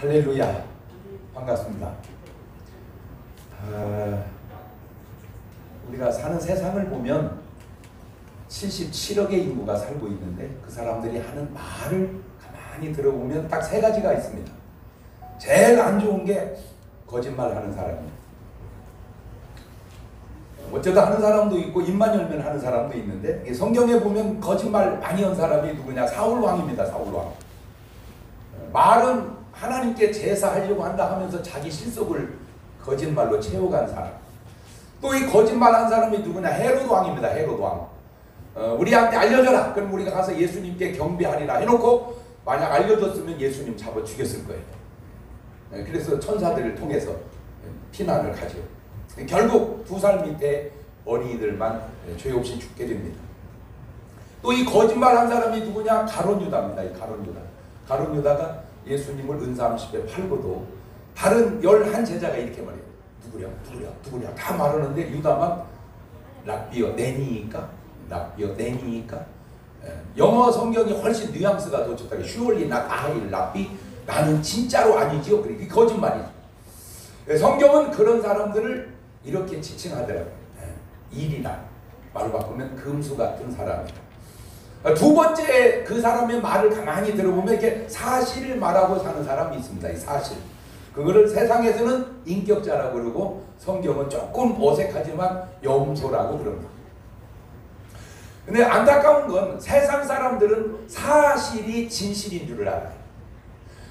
할렐루야, 반갑습니다. 우리가 사는 세상을 보면 77억의 인구가 살고 있는데 그 사람들이 하는 말을 가만히 들어보면 딱 세 가지가 있습니다. 제일 안 좋은 게 거짓말하는 사람입니다. 어쩌다 하는 사람도 있고 입만 열면 하는 사람도 있는데 성경에 보면 거짓말 많이 한 사람이 누구냐? 사울왕입니다. 사울왕. 말은 하나님께 제사하려고 한다 하면서 자기 실속을 거짓말로 채워간 사람. 또 이 거짓말한 사람이 누구냐? 헤롯왕입니다. 헤롯왕. 우리한테 알려줘라. 그럼 우리가 가서 예수님께 경배하리라 해놓고 만약 알려줬으면 예수님 잡아 죽였을 거예요. 그래서 천사들을 통해서 피난을 가죠. 결국 2살 밑에 어린이들만 죄 없이 죽게 됩니다. 또 이 거짓말한 사람이 누구냐? 가룟유다입니다. 이 가룟유다. 가룟유다가 예수님을 은사 30에 팔고도 다른 11제자가 이렇게 말해요. 누구랴 다 말하는데 유다만 랍비어 네니니까 영어 성경이 훨씬 뉘앙스가 더 좋다. 슈얼리 나 아일 랍비 나는 진짜로 아니지요. 그게 거짓말이죠. 성경은 그런 사람들을 이렇게 지칭하더라고요. 일이나 말로 바꾸면 금수 같은 사람이다. 두 번째 그 사람의 말을 가만히 들어보면 이렇게 사실을 말하고 사는 사람이 있습니다. 이 사실. 그거를 세상에서는 인격자라고 그러고 성경은 조금 어색하지만 염소라고 그럽니다. 근데 안타까운 건 세상 사람들은 사실이 진실인 줄을 알아요.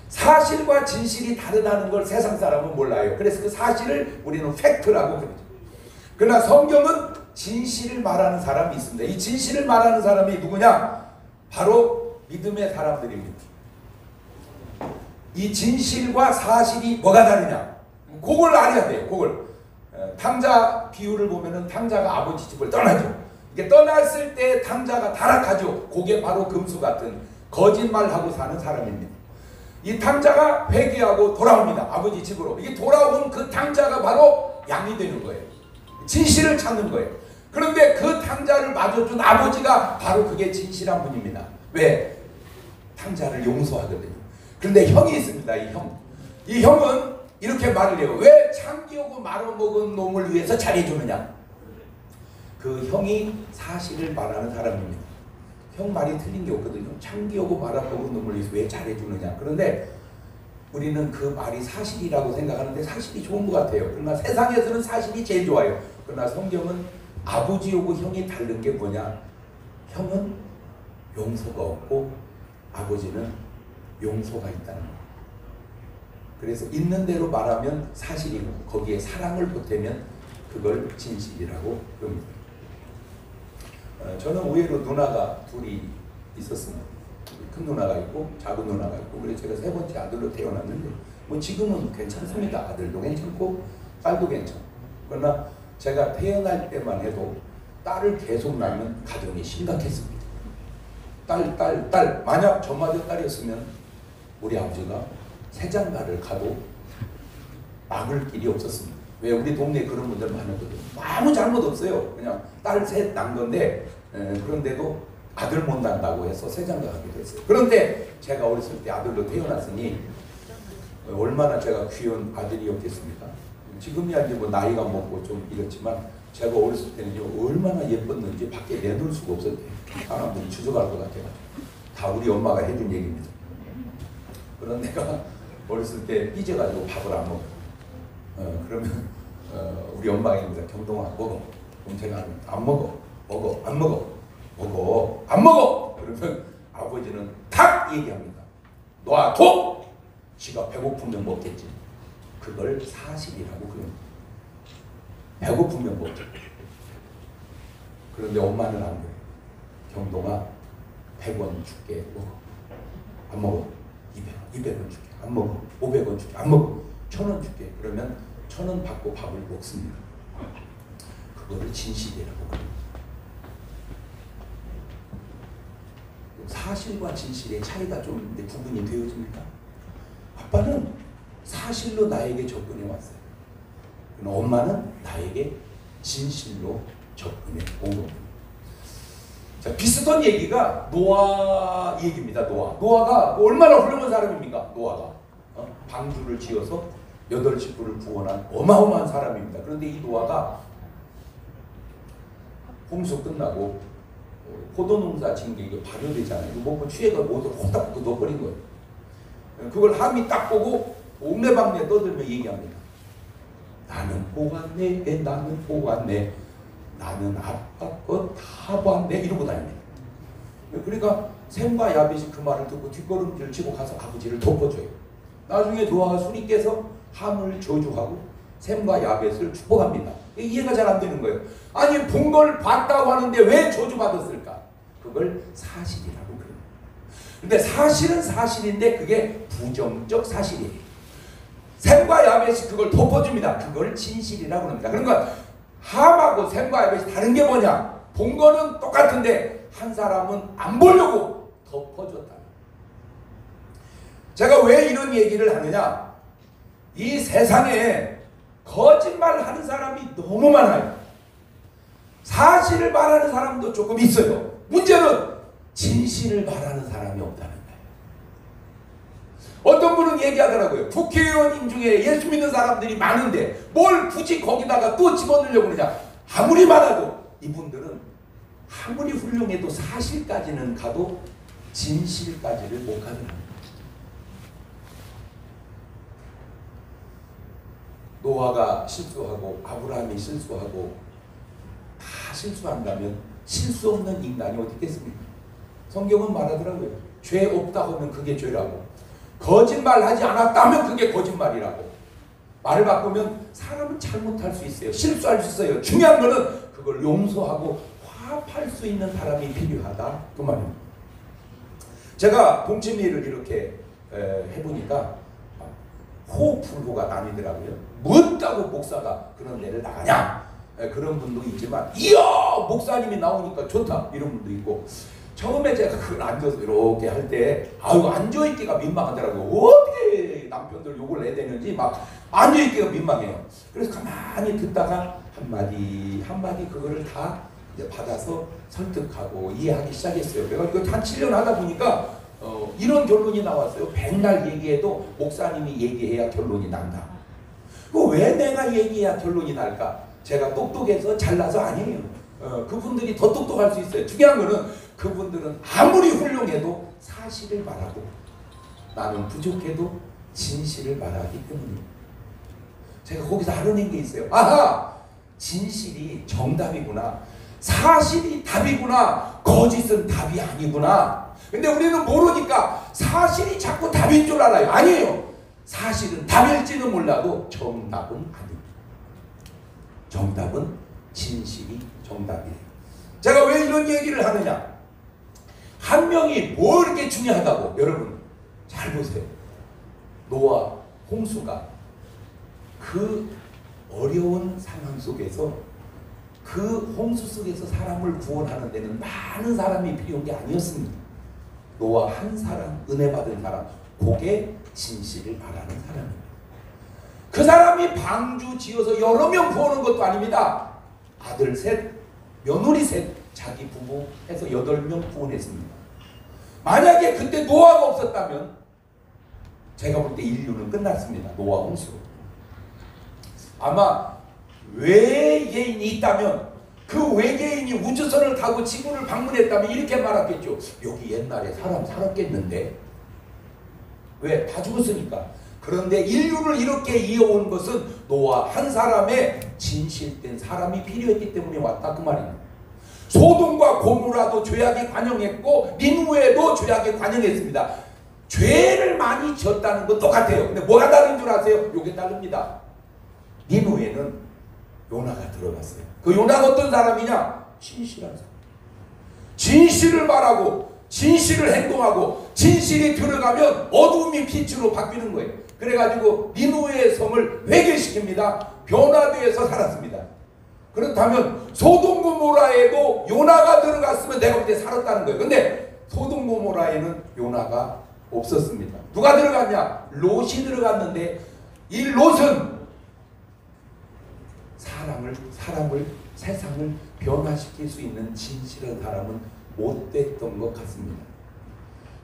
사실과 진실이 다르다는 걸 세상 사람은 몰라요. 그래서 그 사실을 우리는 팩트라고 그러죠. 그러나 성경은 진실을 말하는 사람이 있습니다. 이 진실을 말하는 사람이 누구냐? 바로 믿음의 사람들입니다. 이 진실과 사실이 뭐가 다르냐? 그걸 알아야 돼요. 그걸. 탕자 비유를 보면은 탕자가 아버지 집을 떠나죠. 이게 떠났을 때 탕자가 타락하죠. 그게 바로 금수 같은 거짓말하고 사는 사람입니다. 이 탕자가 회개하고 돌아옵니다. 아버지 집으로. 이게 돌아온 그 탕자가 바로 양이 되는 거예요. 진실을 찾는 거예요. 그런데 그 탕자를 맞아준 아버지가 바로 그게 진실한 분입니다. 왜? 탕자를 용서하거든요. 그런데 형이 있습니다. 이 형. 이 형은 이렇게 말을 해요. 왜 참기하고 말아먹은 놈을 위해서 잘해주느냐? 그 형이 사실을 말하는 사람입니다. 형 말이 틀린 게 없거든요. 참기하고 말아먹은 놈을 위해서 왜 잘해주느냐? 그런데 우리는 그 말이 사실이라고 생각하는데 사실이 좋은 것 같아요. 그러나 세상에서는 사실이 제일 좋아요. 그러나 성경은 아버지하고 형이 다른 게 뭐냐? 형은 용서가 없고 아버지는 용서가 있다는 거예요. 그래서 있는 대로 말하면 사실이고 거기에 사랑을 보태면 그걸 진실이라고 합니다. 저는 의외로 누나가 둘이 있었습니다. 큰 누나가 있고 작은 누나가 있고 그래서 제가 세 번째 아들로 태어났는데 뭐 지금은 괜찮습니다. 아들도 괜찮고 딸도 괜찮고. 그러나 제가 태어날 때만 해도 딸을 계속 낳으면 가정이 심각했습니다. 딸 만약 저마저 딸이었으면 우리 아버지가 새장가를 가도 막을 길이 없었습니다. 왜? 우리 동네에 그런 분들 많거든요. 아무 잘못 없어요. 그냥 딸 셋 낳은 건데 그런데도 아들 못 낳는다고 해서 새장가 가게 됐어요. 그런데 제가 어렸을 때 아들로 태어났으니 얼마나 제가 귀여운 아들이었겠습니까? 지금이야 이제 뭐 나이가 먹고 좀 이렇지만 제가 어렸을 때는요 얼마나 예뻤는지 밖에 내놓을 수가 없었대요. 사람들이 주저갈 것 같아가지고 다 우리 엄마가 해준 얘기입니다. 그런 내가 어렸을 때 삐져가지고 밥을 안 먹어. 그러면 우리 엄마가 입니다. 경동아 먹어. 그럼 제가 안 먹어. 그러면 아버지는 탁 얘기합니다. 놔둬! 지가 배고프면 먹겠지. 그걸 사실이라고 그럽니다. 배고프면 먹겠지. 그런데 엄마는 안 그래요. 경동아 100원 줄게. 먹어. 안 먹어. 200원 줄게. 안 먹어. 500원 줄게. 안 먹어. 1000원 줄게. 그러면 1000원 받고 밥을 먹습니다. 그거를 진실이라고 그럽니다. 사실과 진실의 차이가 좀 구분이 되어집니까? 아빠는 사실로 나에게 접근해 왔어요. 그러나 엄마는 나에게 진실로 접근해 온 겁니다. 자, 비슷한 얘기가 노아 얘기입니다. 노아가 얼마나 훌륭한 사람입니까? 노아가 방주를 지어서 8식구를 구원한 어마어마한 사람입니다. 그런데 이 노아가 홍수 끝나고 포도농사 지은 게 이게 발효되잖아요. 이거 먹고 취해가 모두 호닥 넣어버린 거예요. 그걸 함이 딱 보고 옥내방내 떠들며 얘기합니다. 나는 보았네, 나는 보았네, 나는 아빠 것 다 봤네, 이러고 다닙니다. 그러니까 셈과 야벳이 그 말을 듣고 뒷걸음질을 치고 가서 아버지를 덮어줘요. 나중에 노아가 술이 깨서 함을 저주하고 셈과 야벳을 축복합니다. 이해가 잘 안 되는 거예요. 아니 본 걸 봤다고 하는데 왜 저주받았을까? 그걸 사실이라고 그래요. 근데 사실은 사실인데 그게 부정적 사실이에요. 셈과 야벳이 그걸 덮어줍니다. 그걸 진실이라고 합니다. 그러니까 함하고 셈과 야벳이 다른 게 뭐냐? 본 거는 똑같은데 한 사람은 안 보려고 덮어줬다. 제가 왜 이런 얘기를 하느냐? 이 세상에 거짓말하는 사람이 너무 많아요. 사실을 말하는 사람도 조금 있어요. 문제는 진실을 말하는 사람이 없다는 거예요. 어떤 분은 얘기하더라고요. 국회의원인 중에 예수 믿는 사람들이 많은데 뭘 굳이 거기다가 또 집어넣으려고 그러냐. 아무리 많아도 이분들은 아무리 훌륭해도 사실까지는 가도 진실까지를 못 가더라고요. 노아가 실수하고 아브라함이 실수하고 다 실수한다면 실수 없는 인간이 어디 있겠습니까? 성경은 말하더라고요. 죄 없다 하면 그게 죄라고, 거짓말하지 않았다면 그게 거짓말이라고. 말을 바꾸면 사람은 잘못할 수 있어요. 실수할 수 있어요. 중요한 거는 그걸 용서하고 화합할 수 있는 사람이 필요하다 그 말입니다. 제가 동치미를 이렇게 해보니까 호불호가 나뉘더라고요. 묻다고 목사가 그런 데를 나가냐? 그런 분도 있지만 이야 목사님이 나오니까 좋다 이런 분도 있고, 처음에 제가 그걸 앉아서 이렇게 할 때 아유 앉아있기가 민망하더라고요. 어떻게 남편들 욕을 내야 되는지 막 앉아있기가 민망해요. 그래서 가만히 듣다가 한마디 한마디 그거를 다 이제 받아서 설득하고 이해하기 시작했어요. 그래가지고 한 7년 하다 보니까 이런 결론이 나왔어요. 백날 얘기해도 목사님이 얘기해야 결론이 난다. 왜 내가 얘기해야 결론이 날까? 제가 똑똑해서 잘나서 아니에요. 그분들이 더 똑똑할 수 있어요. 중요한 거는 그분들은 아무리 훌륭해도 사실을 말하고 나는 부족해도 진실을 말하기 때문입니다. 제가 거기서 알아낸 게 있어요. 아하! 진실이 정답이구나. 사실이 답이구나. 거짓은 답이 아니구나. 근데 우리는 모르니까 사실이 자꾸 답인 줄 알아요. 아니에요. 사실은 답일지는 몰라도 정답은 아닙니다. 정답은 진실이 정답이에요. 제가 왜 이런 얘기를 하느냐? 한 명이 뭐 이렇게 중요하다고? 여러분 잘 보세요. 노아, 홍수가 그 어려운 상황 속에서 그 홍수 속에서 사람을 구원하는 데는 많은 사람이 필요한 게 아니었습니다. 노아 한 사람, 은혜 받은 사람, 그게 진실을 말하는 사람입니다. 그 사람이 방주 지어서 여러 명 구하는 것도 아닙니다. 아들 셋, 며느리 셋, 자기 부부 해서 8명 구원했습니다. 만약에 그때 노아가 없었다면 제가 볼 때 인류는 끝났습니다. 노아 홍수로. 아마 외계인이 있다면 그 외계인이 우주선을 타고 지구를 방문했다면 이렇게 말했겠죠. 여기 옛날에 사람 살았겠는데? 왜? 다 죽었으니까. 그런데 인류를 이렇게 이어온 것은 노아 한 사람의 진실된 사람이 필요했기 때문에 왔다 그 말입니다. 소돔과 고모라도 죄악에 관영했고 니느웨도 죄악에 관영했습니다. 죄를 많이 지었다는 건 똑같아요. 근데 뭐가 다른 줄 아세요? 요게 다릅니다. 니느웨는 요나가 들어갔어요. 그 요나가 어떤 사람이냐? 진실한 사람. 진실을 말하고 진실을 행동하고 진실이 들어가면 어둠이 빛으로 바뀌는 거예요. 그래가지고 니느웨의 성을 회개시킵니다. 변화되어서 살았습니다. 그렇다면 소돔 고모라에도 요나가 들어갔으면 내가 그때 살았다는 거예요. 근데 소돔 고모라에는 요나가 없었습니다. 누가 들어갔냐? 롯이 들어갔는데 이 롯은 사람을 세상을 변화시킬 수 있는 진실한 사람은 못 됐던 것 같습니다.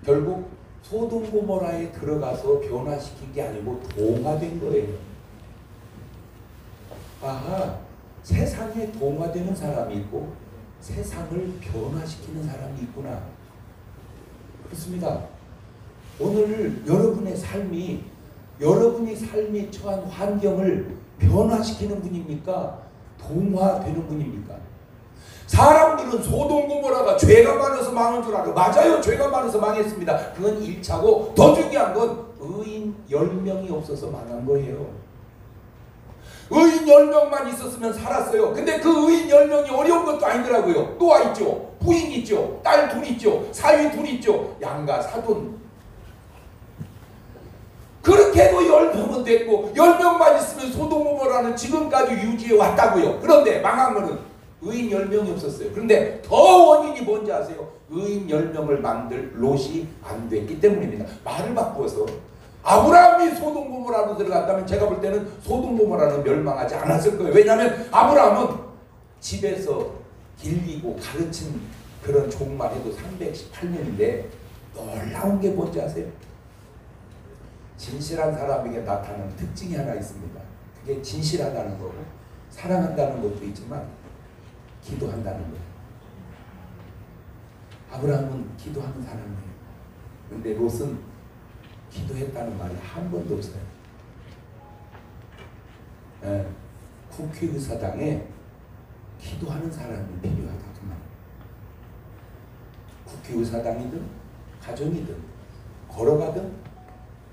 결국 소돔 고모라에 들어가서 변화시킨 게 아니고 동화된 거예요. 아하, 세상에 동화되는 사람이 있고 세상을 변화시키는 사람이 있구나. 그렇습니다. 오늘 여러분이 삶이 처한 환경을 변화시키는 분입니까? 동화되는 분입니까? 사람들은 소돔 고모라가 죄가 많아서 망한 줄 알아요. 맞아요. 죄가 많아서 망했습니다. 그건 1차고 더 중요한 건 의인 10명이 없어서 망한 거예요. 의인 10명만 있었으면 살았어요. 근데 그 의인 10명이 어려운 것도 아니더라고요. 노아 있죠. 부인 있죠. 딸 둘 있죠. 사위 둘 있죠. 양가 사돈. 그렇게 해도 10명은 됐고 10명만 있으면 소돔 고모라는 지금까지 유지해 왔다고요. 그런데 망한 거는 의인 10명이 없었어요. 그런데 더 원인이 뭔지 아세요? 의인 10명을 만들 롯이 안 됐기 때문입니다. 말을 바꾸어서 아브라함이 소돔 고모라로 들어갔다면 제가 볼 때는 소돔 고모라는 멸망하지 않았을 거예요. 왜냐하면 아브라함은 집에서 길리고 가르친 그런 종만 해도 318년인데 놀라운 게 뭔지 아세요? 진실한 사람에게 나타나는 특징이 하나 있습니다. 그게 진실하다는 거고 사랑한다는 것도 있지만 기도한다는 거예요. 아브라함은 기도하는 사람이에요. 그런데 롯은 기도했다는 말이 한 번도 없어요. 국회의사당에 기도하는 사람이 필요하다 그 말. 국회의사당이든 가정이든 걸어가든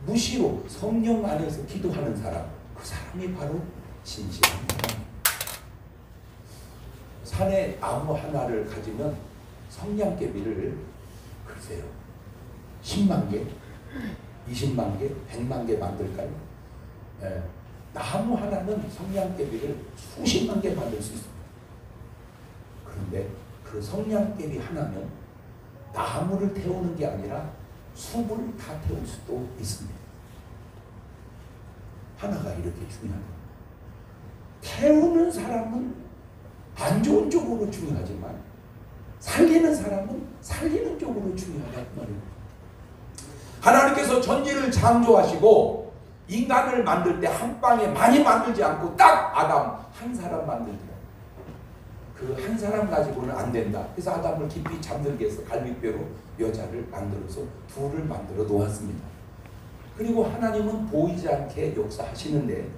무시로 성령 안에서 기도하는 사람, 그 사람이 바로 진실한 사람. 산에 나무 하나를 가지면 성냥개비를 글쎄요 10만 개, 20만 개, 100만 개 만들까요? 나무 하나는 성냥개비를 수십만 개 만들 수 있습니다. 그런데 그 성냥개비 하나면 나무를 태우는 게 아니라 숲을 다 태울 수도 있습니다. 하나가 이렇게 중요합니다. 태우는 사람은 안 좋은 쪽으로 중요하지만 살리는 사람은 살리는 쪽으로 중요하다 그 말입니다. 하나님께서 전지를 창조하시고 인간을 만들 때 한 방에 많이 만들지 않고 딱 아담 한 사람 만들더라고요. 그 한 사람 가지고는 안 된다. 그래서 아담을 깊이 잠들게 해서 갈비뼈로 여자를 만들어서 둘을 만들어 놓았습니다. 그리고 하나님은 보이지 않게 역사하시는데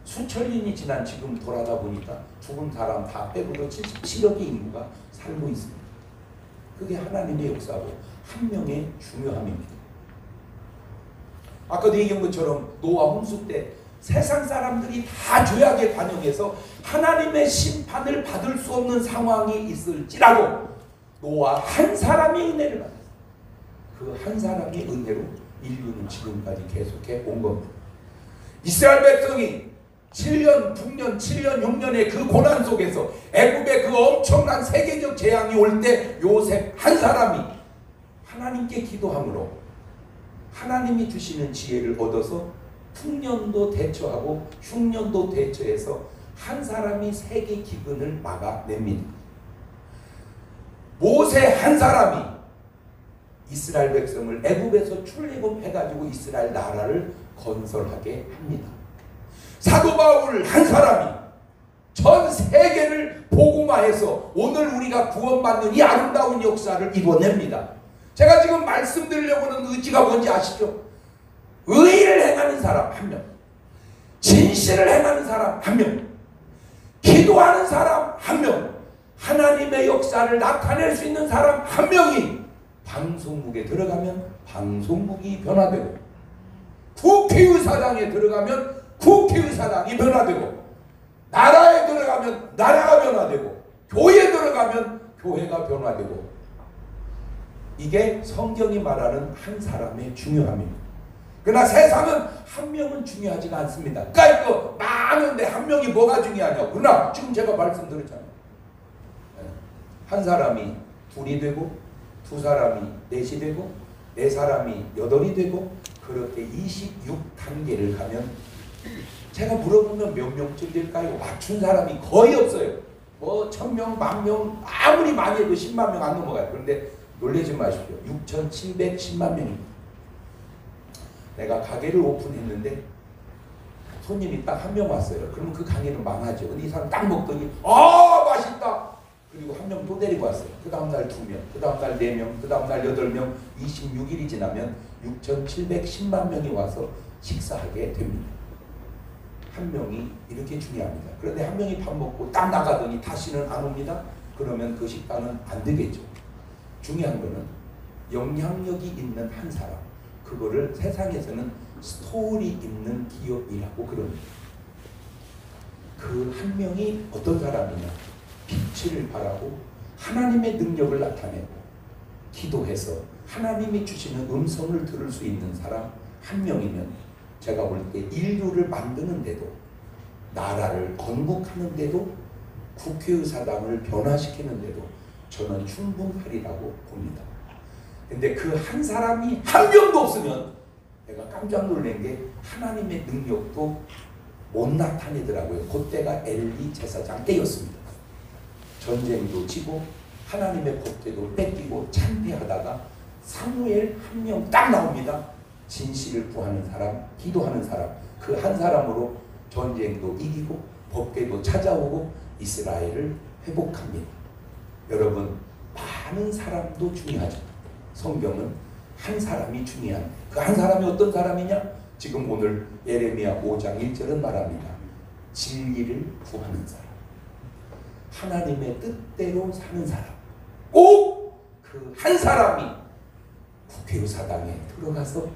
수천 년이 지난 지금 돌아다 보니까 죽은 사람 다 빼고도 77억의 인구가 살고 있습니다. 그게 하나님의 역사고 한 명의 중요함입니다. 아까도 얘기한 것처럼 노아 홍수 때 세상 사람들이 다 죄악에 관영해서 하나님의 심판을 받을 수 없는 상황이 있을지라도 노아 한 사람의 은혜를 받았어요. 그 한 사람의 은혜로 인류는 지금까지 계속해 온 겁니다. 이스라엘 백성이 7년, 6년, 7년, 6년의 그 고난 속에서 애굽의 그 엄청난 세계적 재앙이 올 때 요셉 한 사람이 하나님께 기도함으로 하나님이 주시는 지혜를 얻어서 풍년도 대처하고 흉년도 대처해서 한 사람이 세계 기근을 막아냅니다. 모세 한 사람이 이스라엘 백성을 애굽에서 출애굽해가지고 이스라엘 나라를 건설하게 합니다. 사도 바울 한 사람이 전 세계를 복음화해서 오늘 우리가 구원받는 이 아름다운 역사를 이뤄냅니다. 제가 지금 말씀드리려고 하는 의지가 뭔지 아시죠? 의를 행하는 사람 한 명, 진실을 행하는 사람 한 명, 기도하는 사람 한 명, 하나님의 역사를 나타낼 수 있는 사람 한 명이 방송국에 들어가면 방송국이 변화되고, 국회의사당에 들어가면 국회의사당이 변화되고, 나라에 들어가면 나라가 변화되고, 교회에 들어가면 교회가 변화되고, 이게 성경이 말하는 한 사람의 중요함입니다. 그러나 세상은 한 명은 중요하지가 않습니다. 그러니까 많은데 한 명이 뭐가 중요하냐고. 그러나 지금 제가 말씀드렸잖아요. 한 사람이 둘이 되고, 두 사람이 넷이 되고, 네 사람이 여덟이 되고, 그렇게 26단계를 가면 제가 물어보면 몇 명쯤 될까요? 맞춘 사람이 거의 없어요. 뭐 1000명, 10,000명 아무리 많이 해도 10만 명 안 넘어가요. 그런데 놀라지 마십시오. 6,710만 명입니다. 내가 가게를 오픈했는데 손님이 딱 한 명 왔어요. 그러면 그 가게는 망하죠. 근데 이 사람 딱 먹더니 맛있다. 그리고 한 명 또 데리고 왔어요. 그 다음날 2명, 그 다음날 4명, 그 다음날 8명, 26일이 지나면 6,710만 명이 와서 식사하게 됩니다. 한 명이 이렇게 중요합니다. 그런데 한 명이 밥 먹고 딱 나가더니 다시는 안 옵니다. 그러면 그 식당은 안 되겠죠. 중요한 거는 영향력이 있는 한 사람, 그거를 세상에서는 스토리 있는 기업이라고 그럽니다. 그 한 명이 어떤 사람이냐, 빛을 발하고 하나님의 능력을 나타내고 기도해서 하나님이 주시는 음성을 들을 수 있는 사람 한 명이면 제가 볼 때 인류를 만드는데도, 나라를 건국하는데도, 국회의사당을 변화시키는데도 저는 충분하리라고 봅니다. 근데 그 한 사람이 한 명도 없으면 내가 깜짝 놀란 게 하나님의 능력도 못 나타내더라고요. 그때가 엘리 제사장 때였습니다. 전쟁도 지고 하나님의 법궤도 뺏기고 참패하다가 사무엘 한 명 딱 나옵니다. 진실을 구하는 사람, 기도하는 사람, 그 한 사람으로 전쟁도 이기고 법궤도 찾아오고 이스라엘을 회복합니다. 여러분, 많은 사람도 중요하죠. 성경은 한 사람이 중요한, 그 한 사람이 어떤 사람이냐? 지금 오늘 예레미야 5장 1절은 말합니다. 진리를 구하는 사람, 하나님의 뜻대로 사는 사람, 꼭 그 한 사람이 국회의사당에 들어가서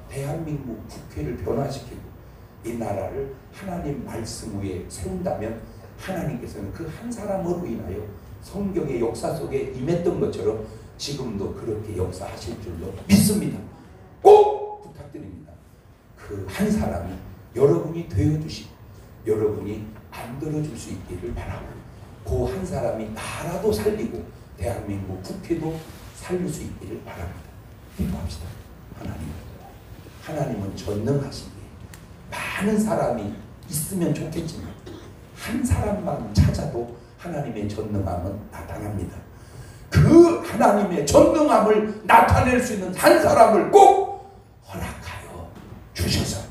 대한민국 국회를 변화시키고 이 나라를 하나님 말씀 위에 세운다면 하나님께서는 그 한 사람으로 인하여 성경의 역사 속에 임했던 것처럼 지금도 그렇게 역사하실 줄로 믿습니다. 꼭 부탁드립니다. 그 한 사람이 여러분이 되어주시고 여러분이 만들어줄 수 있기를 바라고, 그 한 사람이 나라도 살리고 대한민국 국회도 살릴 수 있기를 바랍니다. 기도합시다. 하나님은 전능하시기에 많은 사람이 있으면 좋겠지만 한 사람만 찾아도 하나님의 전능함은 나타납니다. 그 하나님의 전능함을 나타낼 수 있는 한 사람을 꼭 허락하여 주셔서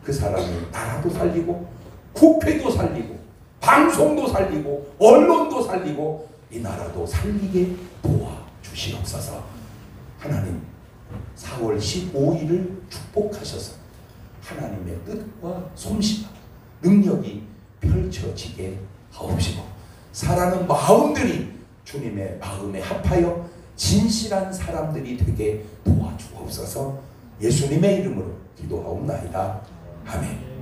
그 사람이 나라도 살리고 국회도 살리고 방송도 살리고 언론도 살리고 이 나라도 살리게 도와주시옵소서. 하나님, 4월 15일을 축복하셔서 하나님의 뜻과 솜씨가 능력이 펼쳐지게 하옵시고 사랑하는 마음들이 주님의 마음에 합하여 진실한 사람들이 되게 도와주옵소서. 예수님의 이름으로 기도하옵나이다. 아멘.